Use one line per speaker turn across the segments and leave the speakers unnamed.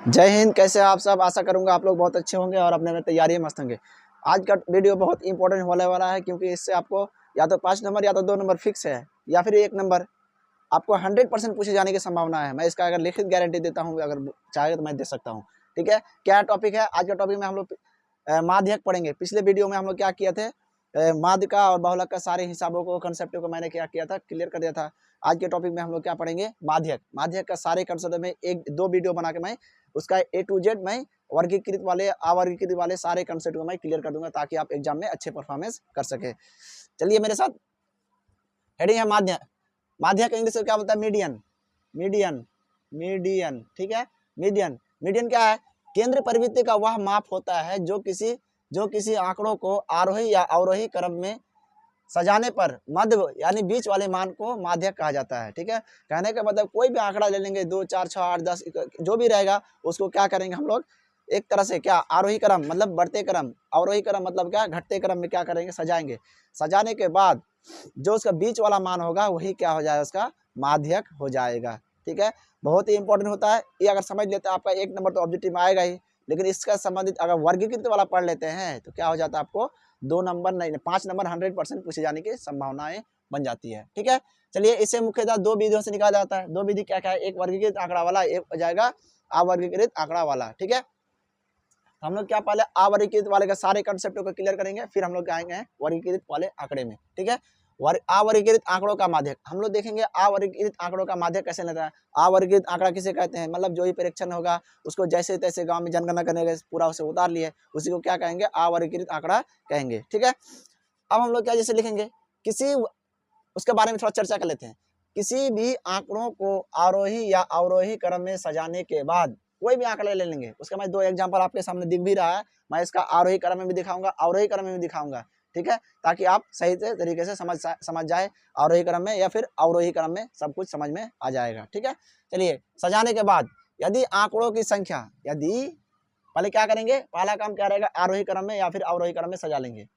जय हिंद। कैसे आप सब? आशा करूंगा आप लोग बहुत अच्छे होंगे और अपने में तैयारी मस्त होंगे। आज का वीडियो बहुत इंपॉर्टेंट होने वाला है क्योंकि इससे आपको या तो 5 नंबर या तो 2 नंबर फिक्स है या फिर 1 नंबर आपको 100% पूछे जाने की संभावना है। मैं इसका अगर लिखित गारंटी देता हूँ, अगर चाहे तो मैं दे सकता हूँ। ठीक है, क्या टॉपिक है आज का? टॉपिक में हम लोग माध्यक पढ़ेंगे। पिछले वीडियो में हम लोग क्या किया थे, माध्य का और बहुलक का सारे हिसाबों को, कंसेप्ट को मैंने क्या किया था, क्लियर कर दिया था। आज के टॉपिक में हम लोग क्या पढ़ेंगे, माध्यक। माध्यक का सारे कंसेप्ट में एक दो वीडियो बना के मैं उसका A to Z मैं वर्गीकृत वाले अवर्गीकृत वाले सारे कंसेप्ट को मैं क्लियर कर दूंगा ताकि आप एग्जाम में अच्छे परफॉर्मेंस कर सके। चलिए मेरे साथ, हेडिंग है माध्य। माध्य का इंग्लिश में क्या बोलता है? मीडियन। मीडियन, मीडियन, ठीक है। मीडियन, मीडियन क्या है? केंद्र प्रवृत्ति का वह माप होता है जो किसी आंकड़ों को आरोही या अवरोही क्रम में सजाने पर मध्य यानी बीच वाले मान को माध्यक कहा जाता है। ठीक है, कहने का मतलब कोई भी आंकड़ा ले लेंगे, 2 4 6 8 10 जो भी रहेगा उसको क्या करेंगे हम लोग, एक तरह से क्या, आरोही क्रम मतलब बढ़ते क्रम, अवरोही क्रम मतलब क्या, घटते क्रम में क्या करेंगे, सजाएंगे। सजाने के बाद जो उसका बीच वाला मान होगा वही क्या हो जाएगा, उसका माध्यक हो जाएगा। ठीक है, बहुत ही इंपॉर्टेंट होता है ये। अगर समझ लेते हैं आपका 1 नंबर तो ऑब्जेक्टिव में आएगा ही, लेकिन इसका संबंधित अगर वर्गीकृत वाला पढ़ लेते हैं तो क्या हो जाता है, आपको 2 नंबर नहीं 5 नंबर 100% पूछे जाने की संभावनाएं बन जाती है। ठीक है, चलिए इसे मुख्यतः 2 विधियों से निकाला जाता है। 2 विधि क्या क्या है? एक वर्गीकृत आंकड़ा वाला, एक हो जाएगा अवर्गीकृत आंकड़ा वाला। ठीक है, हम लोग क्या पहले अवर्गीकृत वाले का सारे कंसेप्ट को क्लियर करेंगे, फिर हम लोग आएंगे वर्गीकृत वाले आंकड़े में। ठीक है, अवर्गीकृत आंकड़ों का माध्यक हम लोग देखेंगे। अवर्गीकृत आंकड़ों का माध्यक कैसे लेता है? अवर्गीकृत आंकड़ा किसे कहते हैं? मतलब जो ही परीक्षण होगा उसको जैसे तैसे गांव में जनगणना करने के पूरा उसे उतार लिए, उसी को क्या कहेंगे, अवर्गीकृत आंकड़ा कहेंगे। ठीक है, अब हम लोग क्या जैसे लिखेंगे, किसी उसके बारे में थोड़ा चर्चा कर लेते हैं। किसी भी आंकड़ों को आरोही या अवरोही क्रम में सजाने के बाद कोई भी आंकड़ा ले लेंगे, उसका मैं 2 एग्जांपल आपके सामने दिख भी रहा है, मैं इसका आरोही क्रम में भी दिखाऊंगा, अवरोही क्रम में भी दिखाऊंगा। ठीक है, ताकि आप सही तरीके से समझ जाए, आरोही क्रम में या फिर अवरोही क्रम में सब कुछ समझ में आ जाएगा। ठीक है, चलिए सजाने के बाद यदि आंकड़ों की संख्या, यदि पहले क्या करेंगे, पहला काम क्या रहेगा, आरोही क्रम में या फिर अवरोही क्रम में सजा लेंगे।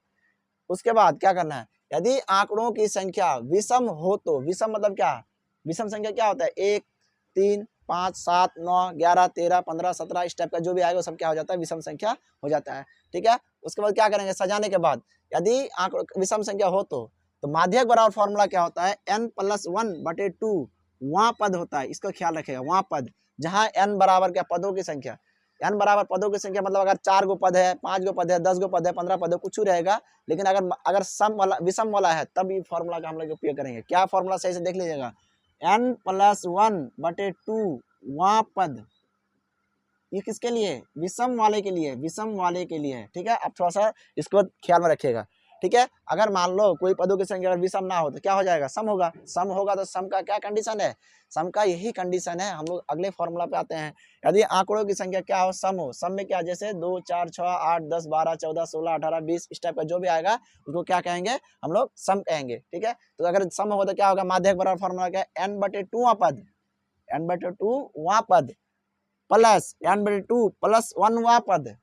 उसके बाद क्या करना है, यदि आंकड़ों की संख्या विषम हो तो, विषम मतलब क्या, विषम संख्या क्या होता है, 1 3 5 7 9 11 13 15 17 इस टाइप का जो भी आएगा सब क्या हो जाता है, विषम संख्या हो जाता है। ठीक है, उसके बाद क्या करेंगे, सजाने के बाद यदि आंकड़ों विषम संख्या हो तो माध्यक बराबर फॉर्मूला क्या होता है, n+1/2 वहाँ पद होता है, इसका ख्याल रखेगा, वहाँ पद जहाँ n बराबर क्या, पदों की संख्या, n बराबर पदों की संख्या मतलब अगर 4 गो पद है, 5 गो पद है, 10 गो पद है, 15 पद है, कुछ रहेगा। लेकिन अगर सम वाला विषम वाला है तब ये फॉर्मूला का हम लोग उपयोग करेंगे। क्या फॉर्मूला, सही से देख लीजिएगा, n+1/2 वहाँ पद, ये किसके लिए, विषम वाले के लिए, विषम वाले के लिए। ठीक है, आप थोड़ा सा इसको ख्याल में रखिएगा। ठीक है, अगर मान लो कोई पदों की संख्या अगर विषम ना हो तो क्या हो जाएगा, सम होगा। सम होगा तो सम का क्या कंडीशन है, सम का यही कंडीशन है। हम लोग अगले फॉर्मूला पे आते हैं। यदि आंकड़ों की संख्या क्या हो, सम हो, सम में क्या, जैसे 2 4 6 8 10 12 14 16 18 20 इस टाइप का जो भी आएगा उसको क्या कहेंगे, हम लोग सम कहेंगे। ठीक है, तो अगर सम हो तो क्या होगा, माध्यक बराबर फॉर्मूला क्या है, n/2 पद, n/2 वहाँ पद प्लस n/2 प्लस 1 पद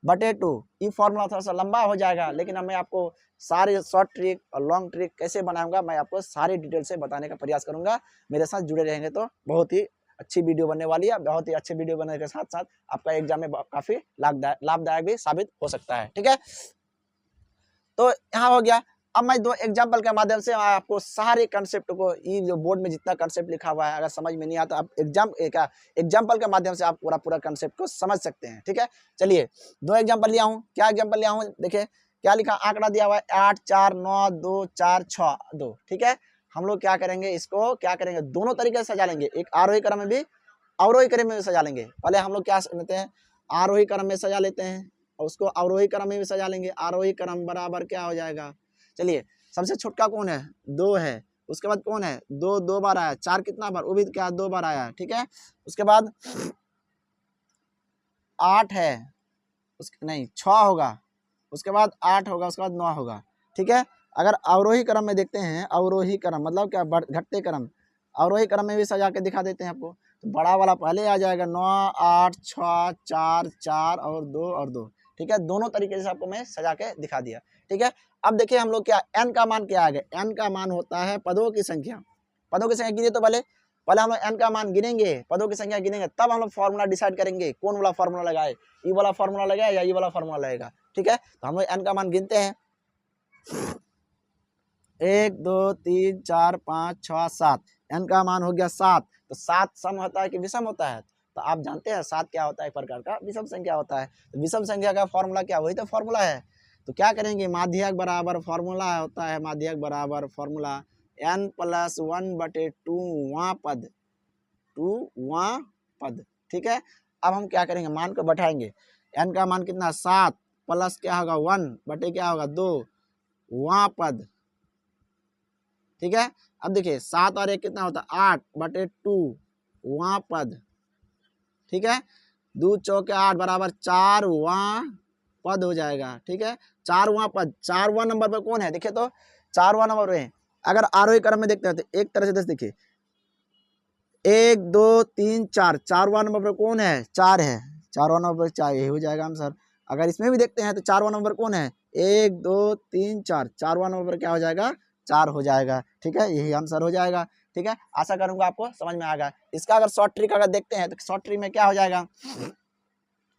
बटे 2। ये फॉर्मूला थोड़ा सा लंबा हो जाएगा, लेकिन मैं आपको सारे शॉर्ट ट्रिक और लॉन्ग ट्रिक कैसे बनाऊंगा मैं आपको सारी डिटेल से बताने का प्रयास करूंगा। मेरे साथ जुड़े रहेंगे तो बहुत ही अच्छी वीडियो बनने वाली है। बहुत ही अच्छे वीडियो बनने के साथ साथ आपका एग्जाम में काफी लाभदायक भी साबित हो सकता है। ठीक है, तो यहाँ हो गया। अब मैं 2 एग्जाम्पल के माध्यम से आपको सारे कंसेप्ट को, ये जो बोर्ड में जितना कंसेप्ट लिखा हुआ है अगर समझ में नहीं आता, आप एग्जाम्पल के माध्यम से आप पूरा कंसेप्ट को समझ सकते हैं। ठीक है, चलिए 2 एग्जाम्पल लिया हूँ। क्या एग्जाम्पल लिया हूँ, देखिए क्या लिखा, आंकड़ा दिया हुआ है 8 4 9 2 4 6 2। ठीक है, हम लोग क्या करेंगे, इसको क्या करेंगे, दोनों तरीके से सजा लेंगे, एक आरोही क्रम में भी अवरोही क्रम में भी सजा लेंगे। पहले हम लोग क्या लेते हैं, आरोही क्रम में सजा लेते हैं और उसको अवरोही क्रम में भी सजा लेंगे। आरोही क्रम बराबर क्या हो जाएगा, चलिए सबसे छोटका कौन है, 2 है। उसके बाद कौन है, 2 2 बार आया, 4 कितना बार, वो भी क्या 2 बार आया। ठीक है, उसके बाद 8 है, नहीं 6 होगा, उसके बाद 8 होगा, उसके बाद 9 होगा। ठीक है, अगर अवरोही क्रम में देखते हैं, अवरोही क्रम मतलब क्या, घटते क्रम, अवरोही क्रम में भी सजा के दिखा देते हैं आपको। तो बड़ा वाला पहले आ जाएगा, 9 8 6 4 4 और 2 और 2। ठीक है, दोनों तरीके से आपको मैं सजा के दिखा दिया। ठीक है, अब देखिए हम लोग क्या, n का मान क्या आ गया, n का मान होता है पदों की संख्या। पदों की संख्या गिनिए तो पहले, पहले हम लोग n का मान गिनेंगे, पदों की संख्या गिनेंगे, तब हम लोग फॉर्मूला डिसाइड करेंगे कौन वाला फॉर्मूला लगाए, ई वाला फॉर्मूला लगाए या ई वाला फॉर्मूला लगेगा। ठीक है, तो हम लोग n का मान गिनते हैं। 1 2 3 4 5 6 7, n का मान हो गया 7। तो 7 सम होता है कि विषम होता है? तो आप जानते हैं 7 क्या होता है, एक प्रकार का विषम संख्या होता है। तो विषम संख्या का फॉर्मूला क्या, वही तो फॉर्मूला है। तो क्या करेंगे, माध्यक बराबर फॉर्मूला होता है, माध्यक बराबर फॉर्मूला n+1/2वां पद, 2वां पद। ठीक है, अब हम क्या करेंगे, मान को बैठाएंगे। n का मान कितना, 7 प्लस क्या होगा 1 बटे क्या होगा 2 वां पद। ठीक है, अब देखिए 7 और 1 कितना होता है 8/2 वां पद। ठीक है, 2 चौके 8 बराबर 4वां पद हो जाएगा। ठीक है, 4वां पद, 4वां नंबर पर कौन है, देखिए तो 4वां नंबर पे अगर आरोही क्रम में देखते हैं तो एक तरह से देखिए 1 2 3 4, 4वां नंबर पर कौन है, 4 है, 4वां नंबर पर 4, यही हो जाएगा आंसर। अगर इसमें भी देखते हैं तो 4वां नंबर कौन है, 1 2 3 4, 4वां नंबर पर क्या हो जाएगा, 4 हो जाएगा। ठीक है, यही आंसर हो जाएगा। ठीक है, आशा करूंगा आपको समझ में आएगा। इसका अगर शॉर्ट ट्रिक अगर देखते हैं तो शॉर्ट ट्रिक में क्या हो जाएगा,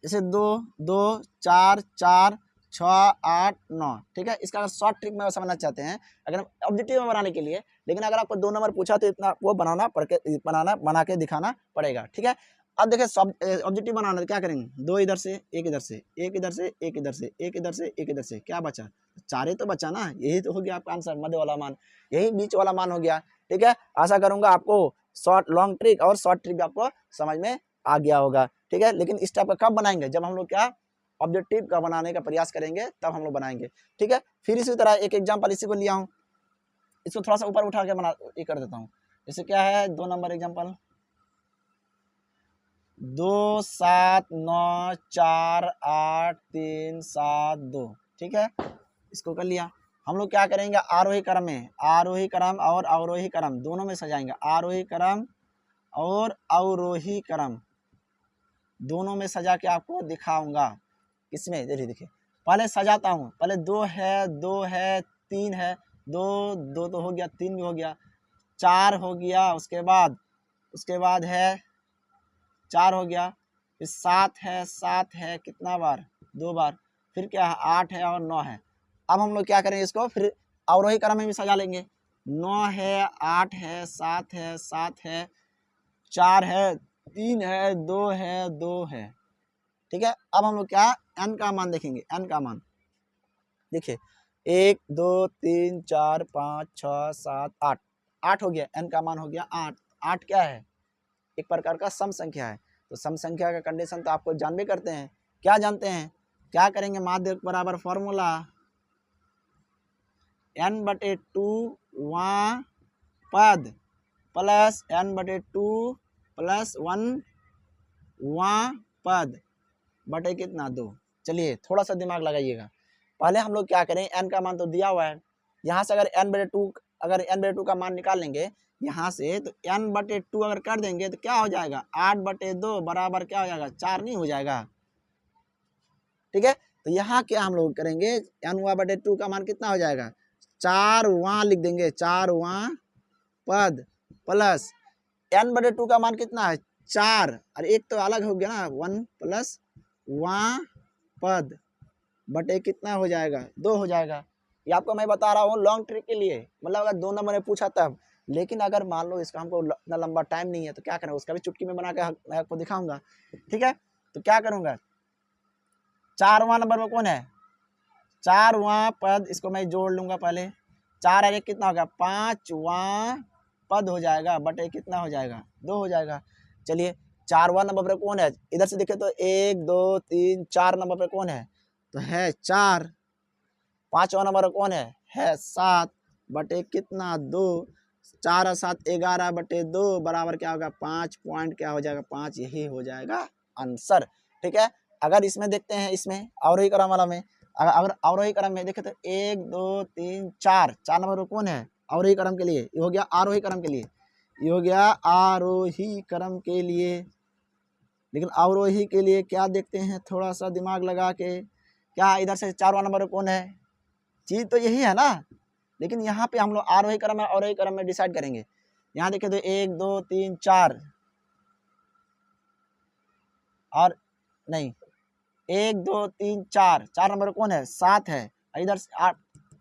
जैसे 2 2 4 4 6 8 9। ठीक है, इसका अगर शॉर्ट ट्रिक में समझना चाहते हैं, अगर ऑब्जेक्टिव में बनाने के लिए, लेकिन अगर आपको 2 नंबर पूछा तो इतना वो बना के दिखाना पड़ेगा। ठीक है, अब देखिए सब ऑब्जेक्टिव बनाना तो क्या करेंगे, 2 इधर से, 1 इधर से, 1 इधर से, 1 इधर से, 1 इधर से, 1 इधर से, क्या बचा, 4 ही तो बचा ना, यही तो हो गया आपका आंसर, मध्य वाला मान, यही बीच वाला मान हो गया। ठीक है, आशा करूंगा आपको लॉन्ग ट्रिक और शॉर्ट ट्रिक आपको समझ में आ गया होगा। ठीक है, लेकिन इस टाइप का कब बनाएंगे, जब हम लोग क्या ऑब्जेक्टिव का बनाने का प्रयास करेंगे तब हम लोग बनाएंगे। ठीक है, फिर इसी तरह एक एग्जांपल इसी को लिया हूँ, इसको थोड़ा सा ऊपर उठा के ये कर देता हूँ। जैसे क्या है 2 नंबर एग्जांपल, 2 7 9 4 8 3 7 2। ठीक है, इसको कर लिया। हम लोग क्या करेंगे, आरोही क्रम में, आरोही क्रम और अवरोही क्रम दोनों में सजाएंगे, आरोही क्रम और अवरोही क्रम दोनों में सजा के आपको दिखाऊंगा। इसमें देखिए पहले सजाता हूँ, पहले 2 है 2 है 3 है, 2 2 तो हो गया, 3 भी हो गया, 4 हो गया, उसके बाद है 4 हो गया, फिर 7 है कितना बार, 2 बार, फिर क्या है 8 है और 9 है। अब हम लोग क्या करेंगे, इसको फिर अवरोही क्रम में भी सजा लेंगे, 9 है 8 है 7 है 4 है 3 है 2 है 2 है। ठीक है, अब हम लोग क्या n का मान देखेंगे, n का मान देखिए 1 2 3 4 5 6 7 8, 8 हो गया, n का मान हो गया 8। 8 क्या है, एक प्रकार का सम संख्या है। तो सम संख्या का कंडीशन तो आपको जान भी करते हैं, क्या जानते हैं, क्या करेंगे, माध्य बराबर फॉर्मूला n/2 वां पद प्लस n/2 प्लस 1 वां पद बटे कितना 2। चलिए थोड़ा सा दिमाग लगाइएगा, पहले हम लोग क्या करें, n का मान तो दिया हुआ है, यहाँ से अगर n/2 का मान निकाल लेंगे यहाँ से, तो n/2 अगर कर देंगे तो क्या हो जाएगा, 8/2 बराबर क्या हो जाएगा, 4 नहीं हो जाएगा। ठीक है, तो यहाँ क्या हम लोग करेंगे, n/2 का मान कितना हो जाएगा, 4वां लिख देंगे, 4वां पद प्लस n/2 का मान कितना है 4, और एक तो अलग हो गया ना 1 प्लस वां पद बटे कितना हो जाएगा, 2 हो जाएगा। ये आपको मैं बता रहा हूँ लॉन्ग ट्रिक के लिए, मतलब अगर 2 नंबर में पूछा तब, लेकिन अगर मान लो इसका हमको इतना लंबा टाइम नहीं है तो क्या करें, उसका भी चुटकी में बना के मैं आपको दिखाऊंगा। ठीक है, तो क्या करूँगा, 4वां नंबर में कौन है, 4वां पद, इसको मैं जोड़ लूंगा पहले, 4 और 1 कितना होगा, 5वां पद हो जाएगा बटे कितना हो जाएगा, 2 हो जाएगा। चलिए 4वां नंबर पर कौन है, इधर से देखे तो 1 2 3 4 नंबर पर कौन है, तो है 4। 5वां नंबर पर कौन है 7 बटे कितना 2, 4 और 7 11 बटे 2 बराबर क्या होगा 5 पॉइंट क्या हो जाएगा 5, यही हो जाएगा आंसर। ठीक है, अगर इसमें देखते हैं, इसमें अवरोही क्रम वाला में, अगर अवरोही क्रम में देखे तो 1 2 3 4 नंबर पर कौन है अवरोही क्रम के लिए, ये हो गया आरोही क्रम के लिए, ये हो गया आरोही क्रम के लिए। लेकिन अवरोही के लिए क्या देखते हैं, थोड़ा सा दिमाग लगा के, क्या इधर से 4वां नंबर पर कौन है, चीज़ तो यही है ना, लेकिन यहाँ पे हम लोग आरोही क्रम और अवरोही क्रम में डिसाइड करेंगे। यहाँ देखिए तो 1 2 3 4 और नहीं 1 2 3 4 4 नंबर कौन है 7 है, इधर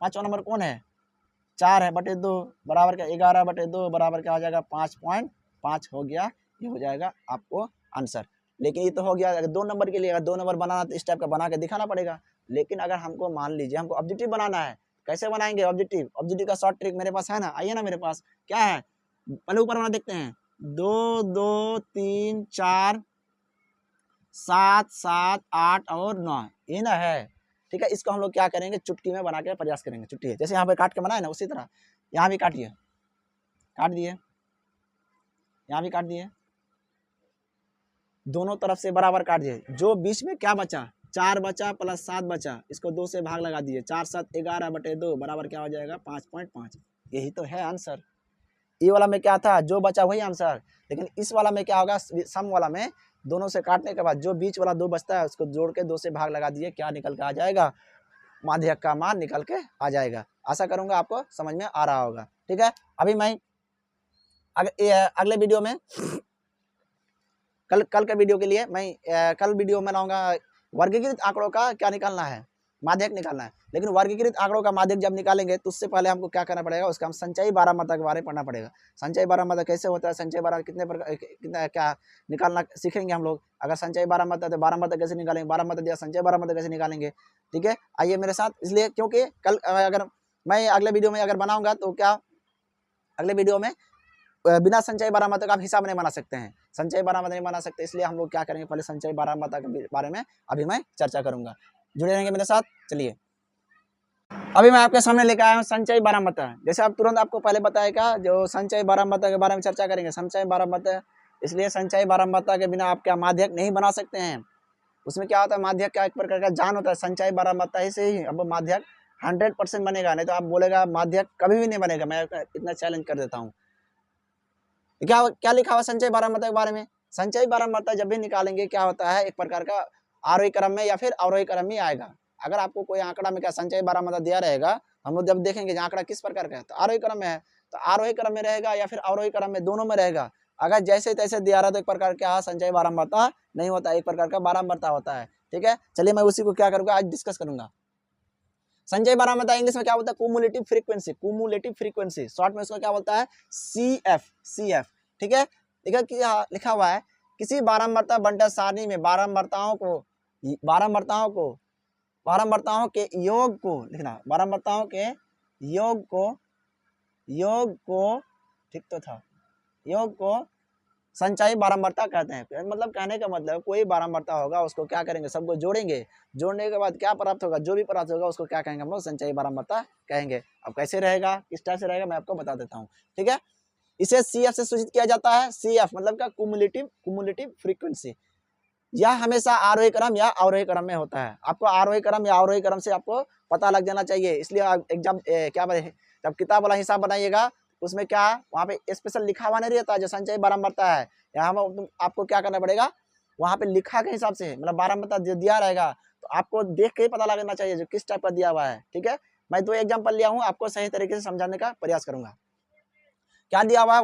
5वां नंबर कौन है 4 है बटे 2 बराबर का 11 बटे 2 बराबर क्या हो जाएगा 5.5 हो गया। ये हो जाएगा आपको आंसर। लेकिन ये तो हो गया अगर 2 नंबर के लिए, अगर 2 नंबर बनाना तो इस टाइप का बना के दिखाना पड़ेगा। लेकिन अगर हमको मान लीजिए हमको ऑब्जेक्टिव बनाना है, कैसे बनाएंगे ऑब्जेक्टिव? ऑब्जेक्टिव का शॉर्ट ट्रिक मेरे पास है ना, आइए ना मेरे पास क्या है, पहले ऊपर वाला देखते हैं 2 2 3 4 7 7 8 और 9 ये ना है, ठीक है। इसको हम लोग क्या करेंगे चुटकी में बना के प्रयास करेंगे। चुटकी जैसे यहाँ पे काट के बनाए ना उसी तरह यहाँ भी काटिए, काट दिए, यहाँ भी काट दिए, दोनों तरफ से बराबर काट दिए। जो बीच में क्या बचा 4 बचा प्लस 7 बचा, इसको 2 से भाग लगा दिए, 4 7 11 बटे 2 बराबर क्या हो जाएगा 5.5। यही तो है आंसर। ये वाला में क्या था जो बचा वही आंसर। लेकिन इस वाला में क्या होगा सम वाला में दोनों से काटने के बाद जो बीच वाला 2 बचता है उसको जोड़ के 2 से भाग लगा दिए, क्या निकल के आ जाएगा माध्यक का मान निकल के आ जाएगा। आशा करूंगा आपको समझ में आ रहा होगा, ठीक है। अभी मैं अगले वीडियो में कल के वीडियो के लिए मैं कल वीडियो में लाऊंगा वर्गीकृत आंकड़ों का क्या निकालना है, माध्यक निकालना है। लेकिन वर्गीकृत आंकड़ों का माध्यक जब निकालेंगे तो उससे पहले हमको क्या करना पड़ेगा, उसका हम संचयी बारहमात्रा के बारे में पढ़ना पड़ेगा। संचयी बारहमात्रा कैसे होता है, संचयी बारह कितने प्रकार कितना क्या निकालना सीखेंगे हम लोग। अगर संचयी बारहमात्रा तो बारहमात्रा कैसे निकालेंगे, बारहमात्रा दिया संचयी बारहमात्रा कैसे निकालेंगे, ठीक है। आइए मेरे साथ, इसलिए क्योंकि कल अगर मैं अगले वीडियो में अगर बनाऊंगा तो क्या अगले वीडियो में बिना संचयी बारहमात्रा का आप हिसाब नहीं बना सकते हैं, संचयी बारहमात्रा नहीं बना सकते। इसलिए हम लोग क्या करेंगे पहले संचयी बारहमात्रा के बारे में अभी मैं चर्चा करूंगा। जुड़े रहेंगे मेरे साथ। चलिए अभी मैं आपके सामने लेकर आया हूँ संचयी बारहमात्रा। जैसे आप तुरंत आपको पहले बताएगा जो संचयी बारहमात्रा के बारे में चर्चा करेंगे, संचयी बारहमात्रा। इसलिए संचयी बारहमात्रा के बिना आप क्या माध्यक नहीं बना सकते हैं। उसमें क्या होता है माध्यक का एक प्रकार का जान होता है, संचयी बारहमात्रा ही से ही अब माध्यक 100% बनेगा, नहीं तो आप बोलेगा माध्यक कभी भी नहीं बनेगा। मैं इतना चैलेंज कर देता हूँ। क्या क्या लिखा हुआ संचयी बारहमात्रा के बारे में, संचयी बारहमात्रा जब भी निकालेंगे क्या होता है एक प्रकार का आरोही क्रम में या फिर अवरोही क्रम में आएगा। अगर आपको कोई आंकड़ा में क्या संचयी बारहमात्रा दिया रहेगा, हम लोग जब देखेंगे आंकड़ा किस प्रकार का है तो आरोही क्रम में है, तो आरोही क्रम में रहेगा या फिर अवरोही क्रम में, दोनों में रहेगा। अगर जैसे तैसे दिया रहा तो एक प्रकार क्या संचयी बारहमात्रा नहीं होता, एक प्रकार का बारहमात्रा होता है, ठीक है। चलिए मैं उसी को क्या करूंगा आज डिस्कस करूंगा। संचयी बारहमात्रा इंग्लिश में क्या बोलता है cumulative frequency, cumulative frequency short में उसको क्या बोलता है CF, ठीक है। लिखा हुआ है किसी बारहमात्रा बंटन सारणी में बारहमात्राओं के योग को लिखना, बारहमात्राओं के योग को ठीक तो था, योग को संचयी बारहमात्रा कहते हैं। मतलब कहने का मतलब कोई बारहमात्रा होगा उसको क्या करेंगे सबको जोड़ेंगे, जोड़ने के बाद क्या प्राप्त होगा, जो भी प्राप्त होगा उसको क्या कहेंगे हम लोग संचयी बारहमात्रा कहेंगे। अब कैसे रहेगा किस तरह से रहेगा मैं आपको बता देता हूँ, ठीक है। इसे CF से सूचित किया जाता है। CF मतलब का कुमुलेटिव फ्रीक्वेंसी। यह हमेशा आरोही क्रम या अवरोही क्रम में होता है। आपको आरोही क्रम या अवरोही क्रम से आपको पता लग जाना चाहिए। इसलिए एग्जाम क्या बोले जब किताब वाला हिसाब बनाइएगा उसमें क्या वहाँ पे स्पेशल लिखा हुआ नहीं रहता जो संचयी बारहमात्रा है, यहाँ आपको क्या करना पड़ेगा वहाँ पे लिखा के हिसाब से, मतलब बारहमात्रा जो दिया रहेगा तो आपको देख के ही पता लगना चाहिए जो किस टाइप का दिया हुआ है, ठीक है। मैं 2 एग्जाम्पल लिया हूँ, आपको सही तरीके से समझाने का प्रयास करूंगा। क्या दिया हुआ है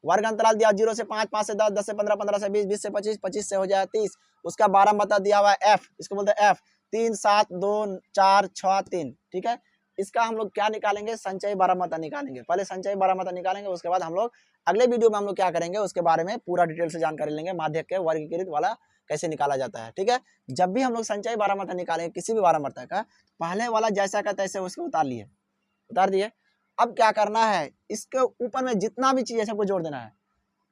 वर्ग अंतराल दिया 0 से 5, 5 से 10, 10 से 15, 15 से 20, 20 से 25, 25 से हो जाए 30। उसका बारहमात्रा दिया हुआ है F, इसको बोलते हैं F 3 7 2 4 6 3, ठीक है। इसका हम लोग क्या निकालेंगे संचयी बारहमात्रा निकालेंगे। पहले संचयी बारहमात्रा निकालेंगे, उसके बाद हम लोग अगले वीडियो में हम लोग क्या करेंगे उसके बारे में पूरा डिटेल से जानकारी लेंगे, माध्यक के वर्गीकृत वाला कैसे निकाला जाता है, ठीक है। जब भी हम लोग संचयी बारहमात्रा निकालेंगे किसी भी बारहमात्रा का, पहले वाला जैसा का तैसे उसको उतार दिए। अब क्या करना है इसके ऊपर में जितना भी चीज है सबको जोड़ देना है।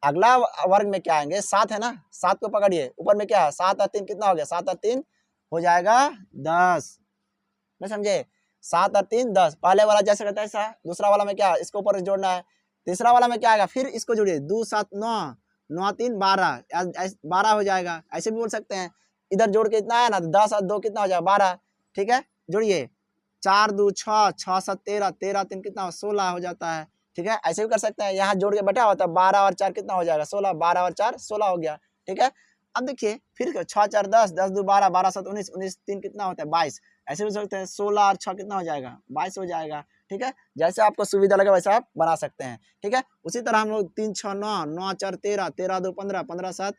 अगला वर्ग में क्या आएंगे 7 है ना, 7 को पकड़िए, ऊपर में क्या है 7 और 3 कितना हो गया, 7 और 3 हो जाएगा 10, नहीं समझे 7 और 3 10। पहले वाला जैसे कहता है ऐसा, दूसरा वाला में क्या इसको ऊपर जोड़ना है, तीसरा वाला में क्या आएगा फिर इसको जोड़िए 2 7 9 9 3 12 12 हो जाएगा, ऐसे भी बोल सकते हैं। इधर जोड़ के इतना है ना 10 और 2 कितना हो जाएगा 12, ठीक है। जोड़िए 4 2 6 6 7 13 13 3 कितना 16 हो जाता है, ठीक है। ऐसे भी कर सकते हैं, यहाँ जोड़ के बैठा होता है 12 और 4 कितना हो जाएगा 16, 12 और 4 16 हो गया, ठीक है। अब देखिए फिर 6 4 10 10 2 12 12 7 19 19 3 कितना होता है 22, ऐसे भी सोचते हैं 16 और 6 कितना हो जाएगा 22 हो जाएगा, ठीक है, जैसे आपको सुविधा लगे वैसे आप बना सकते हैं। ठीक है, उसी तरह हम लोग 3 6 9, 9 4 13, 13 2 15, 15 7,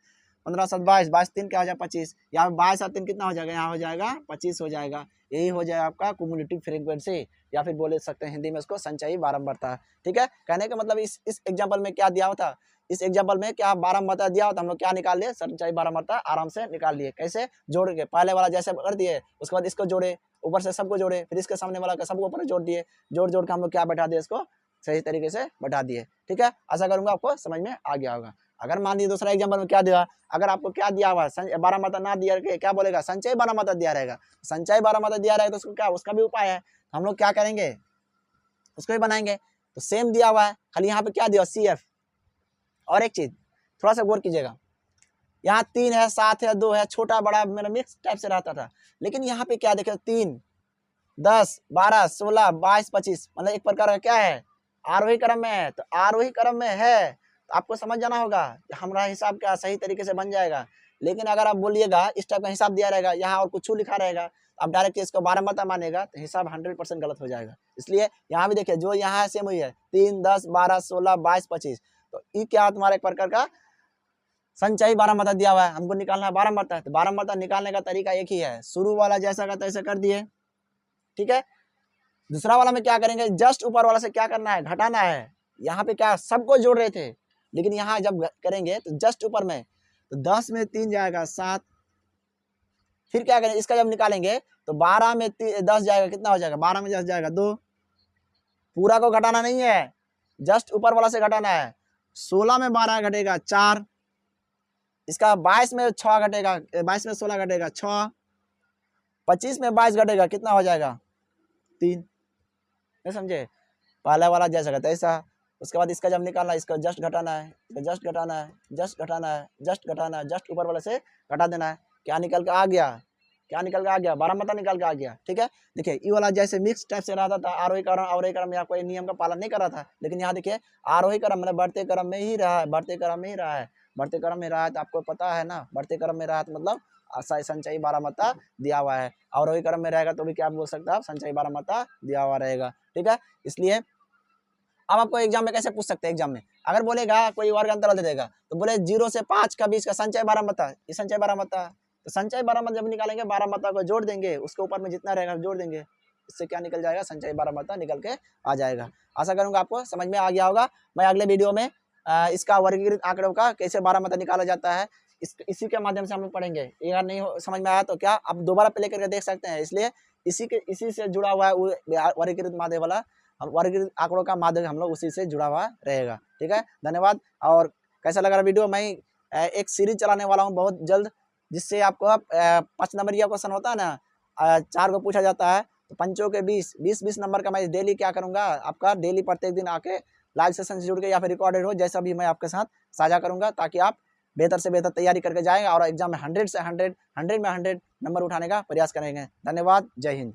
15 7 22, 22 3 क्या हो जाएगा 25, यहाँ 22 7 3 कितना हो जाएगा, यहाँ हो जाएगा 25 हो जाएगा। यही हो जाएगा आपका क्युमुलेटिव फ्रीक्वेंसी, या फिर बोले सकते हैं हिंदी में इसको संचयी बारंबारता। ठीक है, कहने का मतलब इस एग्जाम्पल में क्या दिया हुआ था, इस एग्जाम्पल में क्या बारंबारता दिया होता, हम लोग क्या निकाल लिए, संचयी बारंबारता आराम से निकाल लिए। कैसे, जोड़ के, पहले वाला जैसे कर दिए, उसके बाद इसको जोड़े, ऊपर से सबको जोड़े, फिर इसके सामने वाला का सबको ऊपर जोड़ दिए, जोड़ जोड़ के हम लोग क्या बैठा दिए, इसको सही तरीके से बैठा दिए। ठीक है, आशा करूंगा आपको समझ में आ गया होगा। अगर मान लीजिए दूसरा एग्जाम्पल में क्या दिया, अगर आपको क्या दिया हुआ बारंबारता ना दिया के क्या बोलेगा, संचयी बारंबारता दिया रहेगा, संचयी बारंबारता दिया रहेगा तो उसको क्या, उसका भी उपाय है, हम लोग क्या करेंगे, उसको भी बनाएंगे। तो सेम दिया हुआ है, खाली यहाँ पे क्या दिया, CF। और एक चीज थोड़ा सा गौर कीजिएगा, यहाँ 3 है, 7 है, 2 है, छोटा बड़ा मेरा मिक्स टाइप से रहता था, लेकिन यहाँ पे क्या देखे, 3 10 12 16 22 25, मतलब एक प्रकार का क्या है, आरोही क्रम में है। तो आरोही क्रम में है तो आपको समझ जाना होगा कि हमारा हिसाब क्या सही तरीके से बन जाएगा। लेकिन अगर आप बोलिएगा इस टाइप का हिसाब दिया रहेगा, यहाँ और कुछ लिखा रहेगा, आप डायरेक्ट इसको बारंबारता मानेगा तो हिसाब 100% गलत हो जाएगा। इसलिए यहाँ भी देखिए, जो यहाँ है सेम हुई है, 3 10 12 16 22 25, तो ये क्या तुम्हारा एक प्रकार का संचयी बारंबारता दिया हुआ है, हमको निकालना है बारंबारता। तो बारंबारता निकालने का तरीका एक ही है, शुरू वाला जैसा का तैसा कर दिए। ठीक है, दूसरा वाला में क्या करेंगे, जस्ट ऊपर वाला से क्या करना है, घटाना है। यहाँ पे क्या सबको जोड़ रहे थे, लेकिन यहाँ जब करेंगे तो जस्ट ऊपर में, तो 10 में 3 जाएगा 7, फिर क्या करेंगे, इसका जब निकालेंगे तो 12 में 10 जाएगा, कितना हो जाएगा, 12 में 10 जाएगा 2, पूरा को घटाना नहीं है, जस्ट ऊपर वाला से घटाना है। 16 में 12 घटेगा 4, इसका 22 में 6 घटेगा, 22 में 16 घटेगा 6, 25 में 22 घटेगा, कितना हो जाएगा 3। नहीं समझे, पहला वाला जैसा कहता है ऐसा। उसके बाद इसका जब निकालना है, इसका जस्ट घटाना है, जस्ट घटाना है, जस्ट घटाना है, जस्ट घटाना है, जस्ट ऊपर वाले से घटा देना है। क्या निकल के आ गया, क्या निकल के आ गया, बारंबारता निकल के आ गया। ठीक है, देखिए ये वाला जैसे मिक्स टाइप से रहता था, आरोही क्रम अवरोही क्रम में कोई नियम का पालन नहीं कर रहा था, लेकिन यहाँ देखिए आरोही क्रम मतलब बढ़ते क्रम में ही रहा है, बढ़ते क्रम में ही रहा है, बढ़ते क्रम में रहा है तो आपको पता है ना, बढ़ते क्रम में रहा है तो मतलब संचयी बारंबारता दिया हुआ है। अवरोही क्रम में रहेगा तो भी क्या बोल सकते हैं आप, संचयी बारंबारता दिया हुआ रहेगा। ठीक है, इसलिए अब आपको एग्जाम में कैसे पूछ सकते हैं, एग्जाम में अगर बोलेगा कोई वर्ग अंतराल दे देगा तो बोले 0 से 5 का बीच का संचयी बारंबारता, ये संचयी बारंबारता, तो संचयी बारंबारता जब निकालेंगे बारंबारता को जोड़ देंगे, उसके ऊपर में जितना रहेगा जोड़ देंगे, इससे क्या निकल जाएगा, संचयी बारंबारता निकल के आ जाएगा। आशा करूंगा आपको समझ में आ गया होगा। मैं अगले वीडियो में इसका वर्गीकृत आंकड़ों का कैसे बारंबारता निकाला जाता है इसी के माध्यम से हम लोग पढ़ेंगे। अगर नहीं समझ में आया तो क्या आप दोबारा प्ले करके देख सकते हैं। इसलिए इसी से जुड़ा हुआ है वर्गीकृत माध्य वाला, वर्गीकृत आंकड़ों का माध्य हम लोग उसी से जुड़ा हुआ रहेगा। ठीक है, धन्यवाद। और कैसा लगा रहा वीडियो, मैं एक सीरीज चलाने वाला हूँ बहुत जल्द, जिससे आपको 5 नंबरिया क्वेश्चन होता है ना, 4 को पूछा जाता है, तो पंचों के 20 नंबर का मैं डेली क्या करूँगा, आपका डेली प्रत्येक दिन आके लाइव सेशन से जुड़ के या फिर रिकॉर्डेड हो, जैसा भी मैं आपके साथ साझा करूँगा, ताकि आप बेहतर से बेहतर तैयारी करके जाएंगे और एग्जाम में 100 से 100 में 100 नंबर उठाने का प्रयास करेंगे। धन्यवाद, जय हिंद।